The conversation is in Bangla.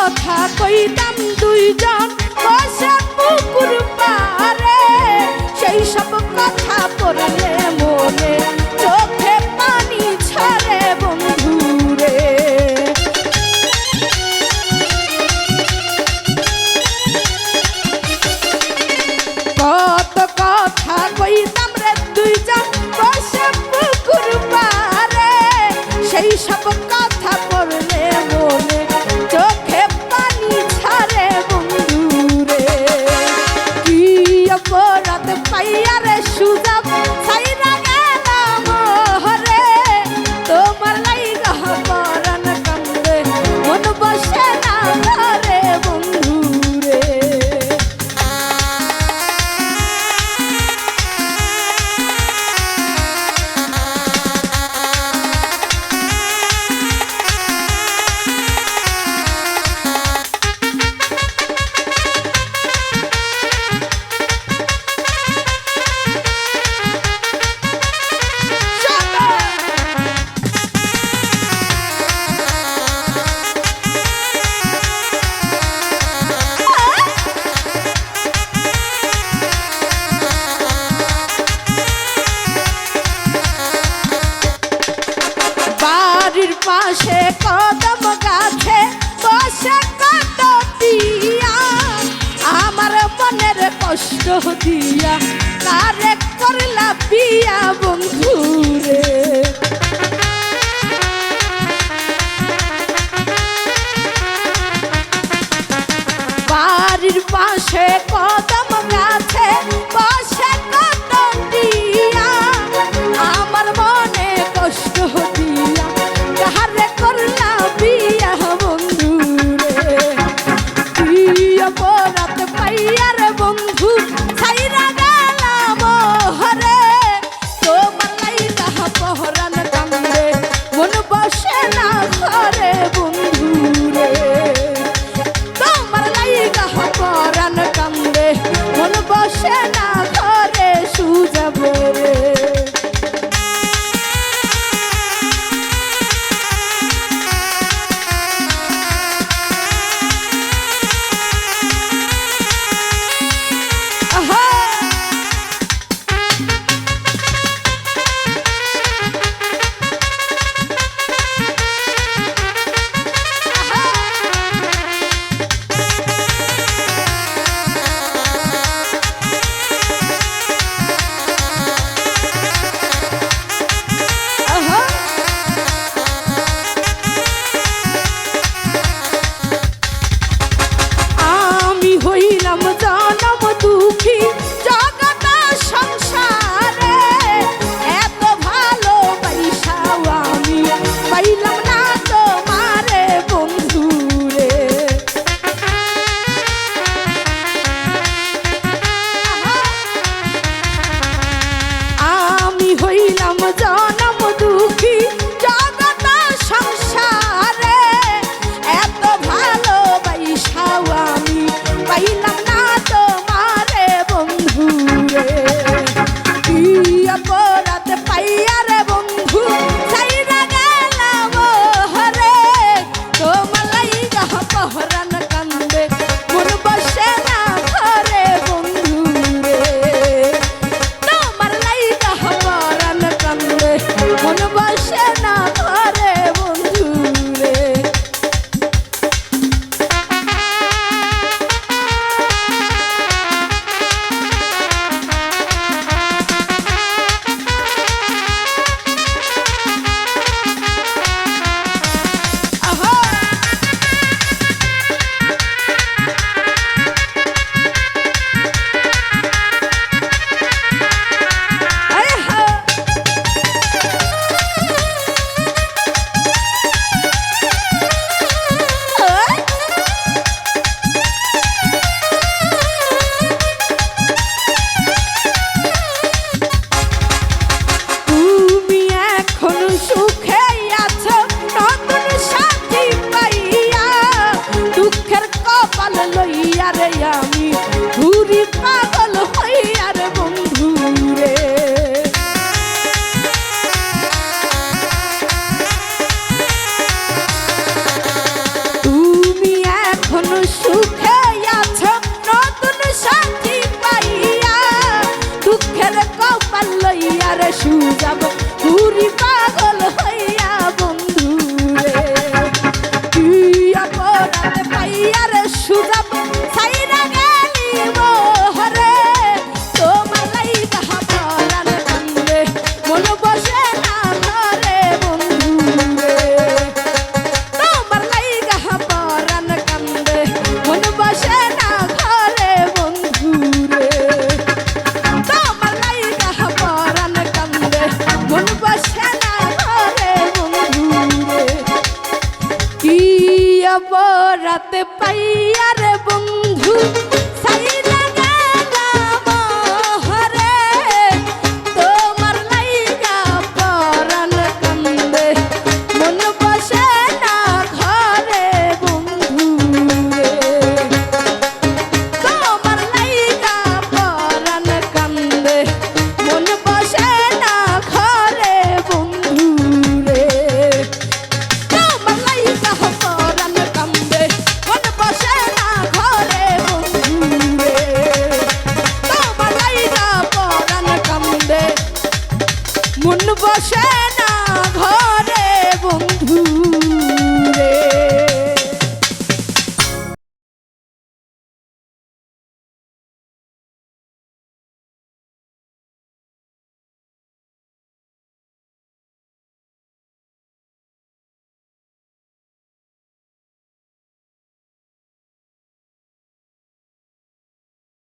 কথা কইতাম দুইজন বসে পুকুর পারে, সেই সব কথা পড়লে মনে চোখে পানি ছড়ে বন্ধুরে। কত কথা কইতাম রে দুইজন বসে পুকুর পারে, সেই সব কথা পড়লে মনে চোখে পানি ছাড়ে বন্ধুরে। কি অপরাধ পাইয়া রে সুযোগ ছাইরা গেলাম সুজাব ঘুরি পাগল হইয়া বন্ধু রে কি অপরাধ পাইয়া রে সুজাব সাইরা গেলি মোহরে তোমার লাইগা পরাণ কান্দে মন বসে না ঘরে বন্ধু রে তোমার লাইগা পরাণ কান্দে মন বসে না ঘরে বন্ধু রে তোমার লাইগা পরাণ কান্দে মন বসে না ঘরে বন্ধু রে কি অপরাধ পাইয়া রে বন্ধু